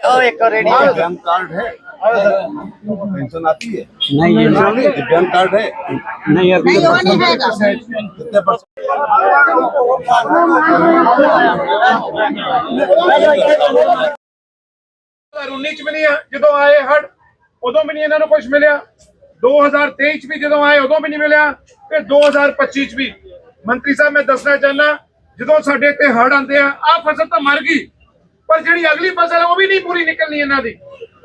एक रेडी दिव्यांग कार्ड है, पेंशन आती है? नहीं ये दिव्यांग कार्ड है? नहीं अभी कितने परसेंट? 2019 ਚ ਵੀ ਨਹੀਂ ਜਦੋਂ ਆਏ ਹੜ ਉਦੋਂ ਵੀ ਨਹੀਂ ਇਹਨਾਂ ਨੂੰ ਕੁਝ ਮਿਲਿਆ। 2023 ਚ ਵੀ ਜਦੋਂ ਆਏ ਉਦੋਂ ਵੀ ਨਹੀਂ ਮਿਲਿਆ ਤੇ 2025 ਚ ਵੀ। ਮੰਤਰੀ ਸਾਹਿਬ ਮੈਂ ਦੱਸਣਾ ਚਾਹੁੰਦਾ ਜਦੋਂ ਸਾਡੇ ਇੱਥੇ ਹੜ ਆਉਂਦੇ ਆ ਫਸਲ ਤਾਂ ਮਰ ਗਈ ਪਰ ਜਿਹੜੀ ਅਗਲੀ ਫਸਲ ਹੈ ਉਹ ਵੀ ਨਹੀਂ ਪੂਰੀ ਨਿਕਲਣੀ ਇਹਨਾਂ ਦੀ।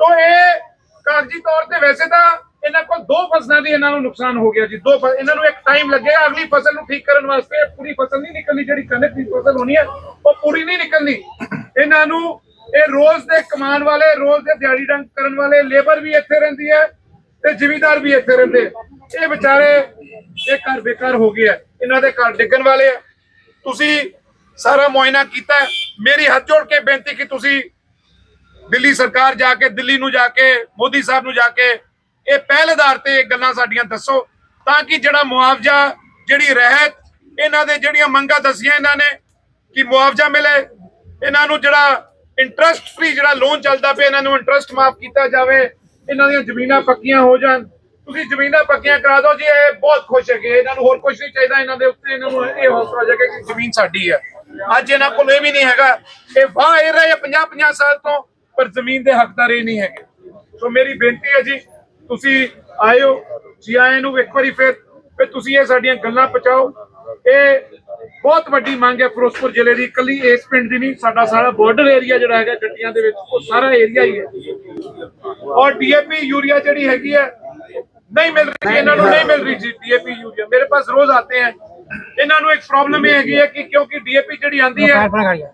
तो ਇਹ ਕਾਗਜ਼ੀ ਤੌਰ ਤੇ ਵੈਸੇ ਤਾਂ ਇਹਨਾਂ ਕੋਲ 2 ਫਸਲਾਂ ਦੀ ਇਹਨਾਂ ਨੂੰ ਨੁਕਸਾਨ ਹੋ ਗਿਆ ਜੀ। 2 ਇਹਨਾਂ ਨੂੰ ਇੱਕ ਟਾਈਮ ਲੱਗੇਗਾ ਅਗਲੀ ਫਸਲ ਨੂੰ ਠੀਕ ਕਰਨ ਵਾਸਤੇ। ਪੂਰੀ ਫਸਲ ਨਹੀਂ ਨਿਕਲਣੀ, ਜਿਹੜੀ ਕਣਕ ਦੀ ਫਸਲ ਹੋਣੀ ਹੈ ਉਹ ਪੂਰੀ ਨਹੀਂ ਨਿਕਲਣੀ। ਇਹਨਾਂ ਨੂੰ ਇਹ ਰੋਜ਼ ਦੇ ਕਮਾਉਣ ਵਾਲੇ, ਰੋਜ਼ ਦੇ ਦਿਹਾੜੀ ਡੰਗ ਕਰਨ ਵਾਲੇ ਲੇਬਰ ਵੀ ਇੱਥੇ ਰਹਿੰਦੀ ਹੈ ਤੇ ਜ਼ਿਮੀਂਦਾਰ ਵੀ ਇੱਥੇ ਰਹਿੰਦੇ। ਇਹ ਵਿਚਾਰੇ ਇਹ ਘਰ ਬੇਕਾਰ ਹੋ ਗਏ ਹੈ, ਇਹਨਾਂ ਦੇ ਘਰ ਡਿੱਗਣ ਵਾਲੇ ਆ। ਤੁਸੀਂ ਸਾਰਾ ਮੁਆਇਨਾ ਕੀਤਾ, ਮੇਰੀ ਹੱਥ ਜੋੜ ਕੇ ਬੇਨਤੀ ਕਿ ਤੁਸੀਂ ਦਿੱਲੀ ਸਰਕਾਰ ਜਾ ਕੇ, ਦਿੱਲੀ ਨੂੰ ਜਾ ਕੇ, ਮੋਦੀ ਸਾਹਿਬ ਨੂੰ ਜਾ ਕੇ ਇਹ ਪਹਿਲ ਆਧਾਰ ਤੇ ਗੱਲਾਂ ਸਾਡੀਆਂ ਦੱਸੋ ਤਾਂ ਕਿ ਜਿਹੜਾ ਮੁਆਵਜ਼ਾ, ਜਿਹੜੀ ਰਹਿਤ, ਇਹਨਾਂ ਦੇ ਜਿਹੜੀਆਂ ਮੰਗਾਂ ਦਸੀਆਂ ਇਹਨਾਂ ਨੇ ਕਿ ਮੁਆਵਜ਼ਾ ਮਿਲੇ, ਇਹਨਾਂ ਨੂੰ ਜਿਹੜਾ ਇੰਟਰਸਟ ਫ੍ਰੀ ਜਿਹੜਾ ਲੋਨ ਚੱਲਦਾ ਪਿਆ ਇਹਨਾਂ ਨੂੰ ਇੰਟਰਸਟ ਮਾਫ ਕੀਤਾ ਜਾਵੇ, ਇਹਨਾਂ ਦੀਆਂ ਜ਼ਮੀਨਾਂ ਪੱਕੀਆਂ ਹੋ ਜਾਣ। ਤੁਸੀਂ ਜ਼ਮੀਨਾਂ ਪੱਕੀਆਂ ਕਰਾ ਦਿਓ ਜੀ, ਇਹ ਬਹੁਤ ਖੁਸ਼ ਹੈਗੇ। ਇਹਨਾਂ ਨੂੰ ਹੋਰ ਕੁਝ ਨਹੀਂ ਚਾਹੀਦਾ, ਇਹਨਾਂ ਦੇ ਉੱਤੇ ਇਹਨਾਂ ਨੂੰ ਇਹ ਹੌਸਲਾ ਜਾਏਗਾ ਕਿ ਜ਼ਮੀਨ ਸਾਡੀ ਹੈ। ਅੱਜ ਇਹਨਾਂ ਕੋਲ ਇਹ ਵੀ ਨਹੀਂ ਹੈਗਾ, ਇਹ ਵਾਹ ਇਹ ਰਹੇ 50-50 ਸਾਲ ਤੋਂ ਪਰ ਜ਼ਮੀਨ ਦੇ ਹੱਕਦਾਰ ਇਹ ਨਹੀਂ ਹੈਗੇ। ਸੋ ਮੇਰੀ ਬੇਨਤੀ ਹੈ ਜੀ ਤੁਸੀਂ ਆਇਓ, ਜੀ ਆਇਆਂ ਨੂੰ ਇੱਕ ਵਾਰੀ ਫਿਰ ਤੁਸੀਂ ਇਹ ਸਾਡੀਆਂ ਗੱਲਾਂ ਪਹੁੰਚਾਓ। ਇਹ ਬਹੁਤ ਵੱਡੀ ਮੰਗ ਹੈ ਫਿਰੋਜ਼ਪੁਰ ਜ਼ਿਲ੍ਹੇ ਦੀ, ਇਕੱਲੀ ਇਸ ਪਿੰਡ ਦੀ ਨਹੀਂ, ਸਾਡਾ ਸਾਰਾ ਬਾਰਡਰ ਏਰੀਆ ਜਿਹੜਾ ਹੈਗਾ ਗੱਡੀਆਂ ਦੇ ਵਿੱਚ ਉਹ ਸਾਰਾ ਏਰੀਆ ਹੀ ਹੈ। ਔਰ ਡੀਏਪੀ यूरिया ਜਿਹੜੀ ਹੈਗੀ ਹੈ नहीं मिल रही, ਇਹਨਾਂ ਨੂੰ नहीं मिल रही जी डीएपी यूरिया। मेरे पास रोज आते हैं, ਇਹਨਾਂ ਨੂੰ एक प्रॉब्लम ਇਹ ਹੈਗੀ ਹੈ ਕਿ ਕਿਉਂਕਿ ਡੀਏਪੀ ਜਿਹੜੀ ਆਂਦੀ ਹੈ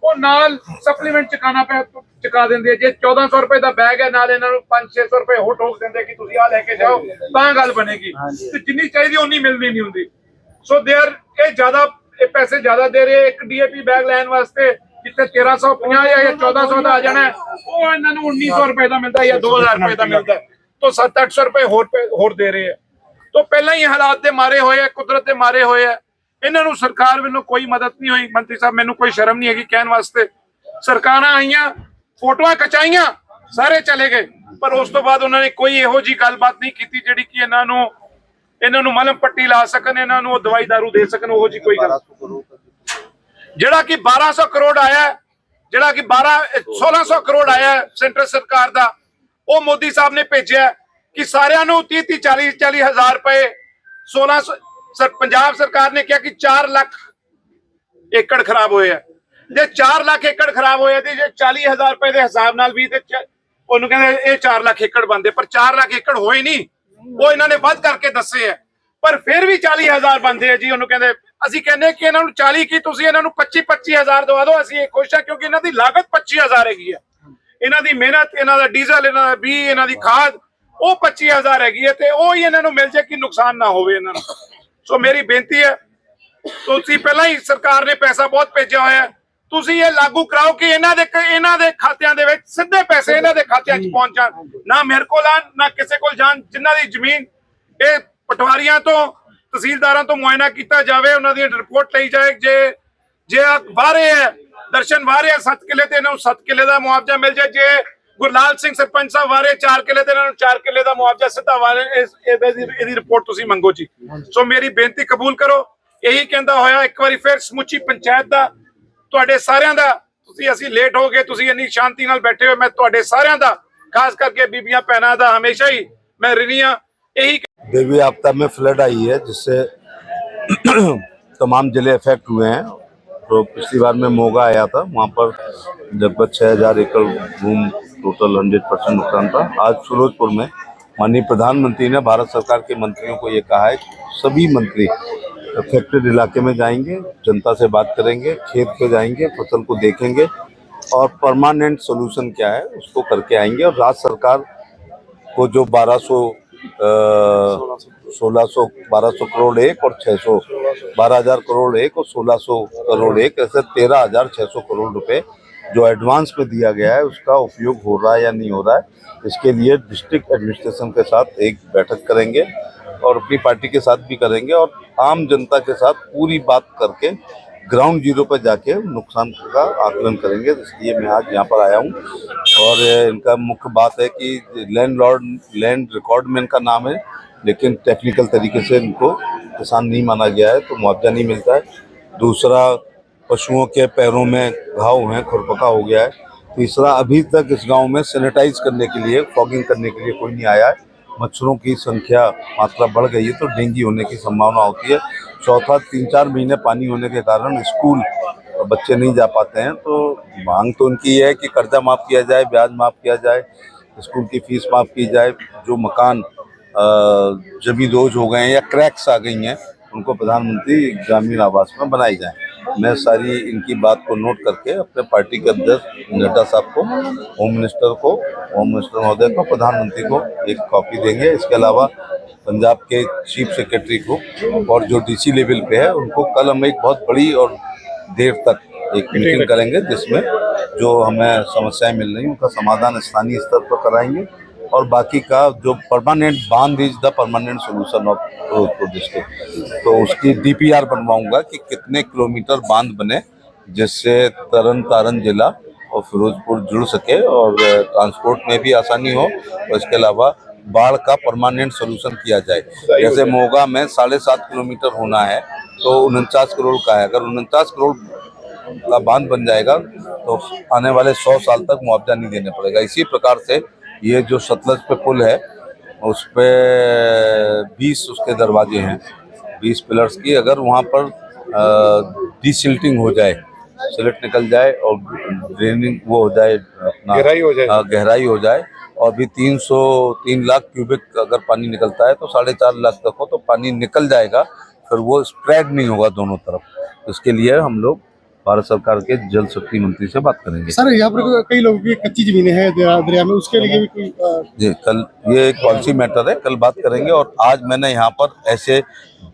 ਉਹ ਨਾਲ ਸਪਲੀਮੈਂਟ ਚੁਕਾ ਦਿੰਦੇ ਆ। ਜੇ 1400 ਰੁਪਏ ਦਾ ਬੈਗ ਹੈ ਨਾਲ ਇਹਨਾਂ ਨੂੰ 500-600 ਰੁਪਏ ਹੋਰ ਠੋਕ ਦਿੰਦੇ ਕਿ ਤੁਸੀਂ ਆ ਲੈ ਕੇ ਜਾਓ ਤਾਂ ਗੱਲ ਬਣੇਗੀ ਤੇ ਜਿੰਨੀ ਚਾਹੀਦੀ ਉਨੀ ਮਿਲਣੀ ਨਹੀਂ ਹੁੰਦੀ। ਸੋ ਦੇਰ ਇਹ ਜ਼ਿਆਦਾ ਇਹ ਪੈਸੇ ਜ਼ਿਆਦਾ ਦੇ ਰਹੇ ਇੱਕ ਡੀਏਪੀ ਬੈਗ ਲੈਣ ਵਾਸਤੇ, ਜਿੱਥੇ 1350 ਜਾਂ 1400 ਦਾ ਆ ਜਾਣਾ ਉਹ ਇਹਨਾਂ ਨੂੰ 1900 ਰੁਪਏ ਦਾ ਮਿਲਦਾ ਜਾਂ 2000 ਰੁਪਏ ਦਾ ਮਿਲਦਾ। तो 700-800 रुपए होर दे रहे हैं। तो पहला ही हालात दे मारे होए, कुदरत दे मारे होए है। इन्हां नूं सरकार वालों कोई मदद नहीं हुई। मंत्री साहब मैनूं कोई शर्म नहीं हैगी कहण वास्ते। सरकारां आईयां, फोटोआं खचाईयां, सारे चले गए पर उस तो बाद उन्होंने कोई इहो जी गलबात नहीं की जिहड़ी कि इन्हां नूं मलम पट्टी ला सकन, इन्हां नूं दवाई दारू दे सकन। ओहो जी कोई गल जिहड़ा कि 1200 करोड़ आया, जिहड़ा कि 1600 करोड़ आया सेंट्रल सरकार दा, ਉਹ ਮੋਦੀ ਸਾਹਿਬ ਨੇ ਭੇਜਿਆ ਕਿ ਸਾਰਿਆਂ ਨੂੰ 30-40 ਹਜ਼ਾਰ ਰੁਪਏ 1600। ਪੰਜਾਬ ਸਰਕਾਰ ਨੇ ਕਿਹਾ ਕਿ 4 ਲੱਖ ਏਕੜ ਖਰਾਬ ਹੋਏ ਆ। ਜੇ 4 ਲੱਖ ਏਕੜ ਖਰਾਬ ਹੋਏ ਤੇ ਜੇ 40,000 ਰੁਪਏ ਦੇ ਹਿਸਾਬ ਨਾਲ ਵੀ ਤੇ ਉਹਨੂੰ ਕਹਿੰਦੇ ਇਹ 4 ਲੱਖ ਏਕੜ ਬਣਦੇ, ਪਰ 4 ਲੱਖ ਏਕੜ ਹੋਏ ਨਹੀਂ, ਉਹ ਇਹਨਾਂ ਨੇ ਵੱਧ ਕਰਕੇ ਦੱਸੇ ਆ ਪਰ ਫਿਰ ਵੀ 40,000 ਬਣਦੇ ਆ ਜੀ। ਉਹਨੂੰ ਕਹਿੰਦੇ ਅਸੀਂ ਕਹਿੰਦੇ ਕਿ ਇਹਨਾਂ ਨੂੰ 40 ਕੀ ਤੁਸੀਂ ਇਹਨਾਂ ਨੂੰ 25,000 ਦਵਾ ਦਿਓ, ਅਸੀਂ ਇਹ ਖੁਸ਼ ਆ ਕਿਉਂਕਿ ਇਹਨਾਂ ਦੀ ਲਾਗਤ 25,000 ਹੈਗੀ ਆ। ਇਹਨਾਂ ਦੀ ਮਿਹਨਤ, ਇਹਨਾਂ ਦਾ ਡੀਜ਼ਲ, ਇਹਨਾਂ ਦਾ ਬੀ, ਇਹਨਾਂ ਦੀ ਖਾਦ ਉਹ 25,000 ਹੈਗੀ ਹੈ ਤੇ ਉਹ ਹੀ ਇਹਨਾਂ ਨੂੰ ਮਿਲ ਜਾਏ ਕਿ ਨੁਕਸਾਨ ਨਾ ਹੋਵੇ ਇਹਨਾਂ ਨੂੰ। ਸੋ ਮੇਰੀ ਬੇਨਤੀ ਹੈ ਤੁਸੀਂ ਪਹਿਲਾਂ ਹੀ ਸਰਕਾਰ ਨੇ ਪੈਸਾ ਬਹੁਤ ਭੇਜਿਆ ਹੋਇਆ, ਤੁਸੀਂ ਇਹ ਲਾਗੂ ਕਰਾਓ ਕਿ ਇਹਨਾਂ ਦੇ ਖਾਤਿਆਂ ਦੇ ਵਿੱਚ ਸਿੱਧੇ ਪੈਸੇ ਇਹਨਾਂ ਦੇ ਖਾਤਿਆਂ 'ਚ ਪਹੁੰਚ ਜਾਣ, ਨਾ ਮੇਰੇ ਕੋਲ ਆਣ ਨਾ ਕਿਸੇ ਕੋਲ ਜਾਣ। ਜਿਨ੍ਹਾਂ ਦੀ ਜ਼ਮੀਨ ਇਹ ਪਟਵਾਰੀਆਂ ਤੋਂ, ਤਹਿਸੀਲਦਾਰਾਂ ਤੋਂ ਮੁਆਇਨਾ ਕੀਤਾ ਜਾਵੇ, ਉਹਨਾਂ ਦੀ ਰਿਪੋਰਟ ਲਈ ਜਾਏ। ਜੇ ਵਾਰੇ ਹੈ दर्शन वारे 7 किले ते 7 किले का मुआवजा मिल जाए। जे गुरलाल सिंह सरपंच साहब वारे 4 किले ते 4 किले का मुआवजा सीधा वारे इहदी रिपोर्ट तुसीं मंगो जी। सो मेरी बेनती कबूल करो। यही कहंदा होया एक बारी फिर समुची पंचायत दा तुहाडे सारियां दा, तुसीं असीं लेट हो गए, तुसीं इन्नी शांति नाल बैठे हो, मैं तुहाडे सारियां दा खास करके बीबियां भैणां दा हमेशा ही मैं ऋणी हां। यही देवी आपदा में फ्लड आई है जिससे तमाम जिले इफेक्ट हुए हैं। तो पिछली बार में मोगा आया था, वहाँ पर लगभग 6,000 एकड़ भूमि टोटल 100% नुकसान था। आज फिरोजपुर में माननीय प्रधानमंत्री ने भारत सरकार के मंत्रियों को ये कहा है कि सभी मंत्री अफेक्टेड इलाके में जाएंगे, जनता से बात करेंगे, खेत पे जाएंगे, फसल को देखेंगे और परमानेंट सोल्यूशन क्या है उसको करके आएंगे। और राज्य सरकार को जो 1200 करोड़ एक और 12,000 करोड़ एक और 1,600 करोड़ एक, ऐसे 13,600 करोड़ रुपए जो एडवांस में दिया गया है उसका उपयोग हो रहा है या नहीं हो रहा है, इसके लिए डिस्ट्रिक्ट एडमिनिस्ट्रेशन के साथ एक बैठक करेंगे और अपनी पार्टी के साथ भी करेंगे और आम जनता के साथ पूरी बात करके ग्राउंड जीरो पर जाके नुकसान का आकलन करेंगे। इसलिए मैं आज यहाँ पर आया हूँ और इनका मुख्य बात है कि लैंड रिकॉर्ड में इनका नाम है, लेकिन टेक्निकल तरीके से इनको किसान नहीं माना गया है तो मुआवजा नहीं मिलता है। दूसरा, पशुओं के पैरों में घाव हैं, खुरपका हो गया है। तीसरा, अभी तक इस गांव में सैनिटाइज करने के लिए, फॉगिंग करने के लिए कोई नहीं आया है। मच्छरों की मात्रा बढ़ गई है तो डेंगू होने की संभावना होती है। चौथा, 3-4 महीने पानी होने के कारण स्कूल बच्चे नहीं जा पाते हैं। तो मांग तो उनकी है कि कर्जा माफ़ किया जाए, ब्याज माफ़ किया जाए, स्कूल की फीस माफ़ की जाए, जो मकान जमींदोज हो गए हैं या क्रैक्स आ गई हैं उनको प्रधानमंत्री ग्रामीण आवास में बनाई जाए। मैं सारी इनकी बात को नोट करके अपने पार्टी के अध्यक्ष नड्डा साहब को, होम मिनिस्टर महोदय को, प्रधानमंत्री को एक कॉपी देंगे। इसके अलावा पंजाब के चीफ सेक्रेटरी को और जो डीसी लेवल पे है उनको कल हम एक बहुत बड़ी और देर तक एक मीटिंग करेंगे, जिसमें जो हमें समस्याएं मिल रही हैं उनका समाधान स्थानीय स्तर पर कराएंगे और बाकी का जो परमानेंट बांध is the permanent solution of Ferozepur district, तो उसकी डीपीआर बनवाऊंगा कि कितने किलोमीटर बांध बने जिससे तरन तारण जिला और फिरोजपुर जुड़ सके और ट्रांसपोर्ट में भी आसानी हो। और इसके अलावा बाढ़ का परमानेंट सोल्यूशन किया जाए। जैसे मोगा में 7.5 किलोमीटर होना है तो 49 करोड़ का है। अगर 49 करोड़ का बांध बन जाएगा तो आने वाले 100 साल तक मुआवजा नहीं देने पड़ेगा। इसी प्रकार से ये जो सतलज पे पुल है उस पे 20 उसके दरवाजे हैं, 20 पिलर्स की। अगर वहाँ पर डिसिल्टिंग हो जाए, सिलट निकल जाए और ड्रेनिंग वो हो जाए, अपना गहराई हो जाए और भी 3 लाख क्यूबिक अगर पानी निकलता है तो 4.5 लाख तक हो तो पानी निकल जाएगा, फिर वो स्प्रेड नहीं होगा दोनों तरफ। इसके लिए हम लोग भारत सरकार के जल शक्ति मंत्री से बात करेंगे। सर, यहाँ पर कई लोगों की कच्ची जमीनें हैं दरिया में, उसके लिए भी कोई जी, कल ये एक पॉलिसी मैटर है, कल बात करेंगे। और आज मैंने यहाँ पर ऐसे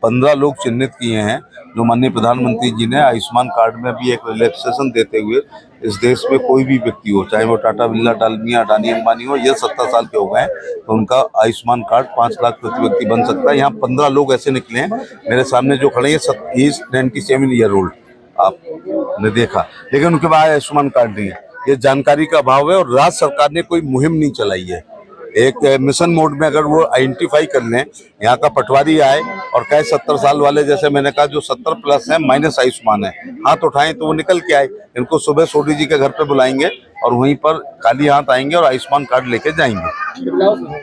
15 लोग चिन्हित किए हैं जो माननीय प्रधानमंत्री जी ने आयुष्मान कार्ड में भी एक रिलैक्सेशन देते हुए, इस देश में कोई भी व्यक्ति हो, चाहे वो टाटा बिरला, डालमिया, अडानी, अंबानी हो, ये 70 साल के हो गए हैं तो उनका आयुष्मान कार्ड 5 लाख प्रति व्यक्ति बन सकता है। यहाँ 15 लोग ऐसे निकले हैं, मेरे सामने जो खड़े हैं 97 ईयर ओल्ड, आपने देखा, लेकिन उनके पास आयुष्मान कार्ड नहीं है। ये जानकारी का अभाव है और राज्य सरकार ने कोई मुहिम नहीं चलाई है। एक मिशन मोड में अगर वो आइडेंटिफाई कर लें, यहाँ का पटवारी आए और कहे 70 साल वाले, जैसे मैंने कहा जो 70 प्लस है माइनस आयुष्मान है, हाथ उठाएं तो वो निकल के आए। इनको सुबह सोडी जी के घर पे बुलाएंगे और वहीं पर खाली हाथ आएंगे और आयुष्मान कार्ड लेके जाएंगे।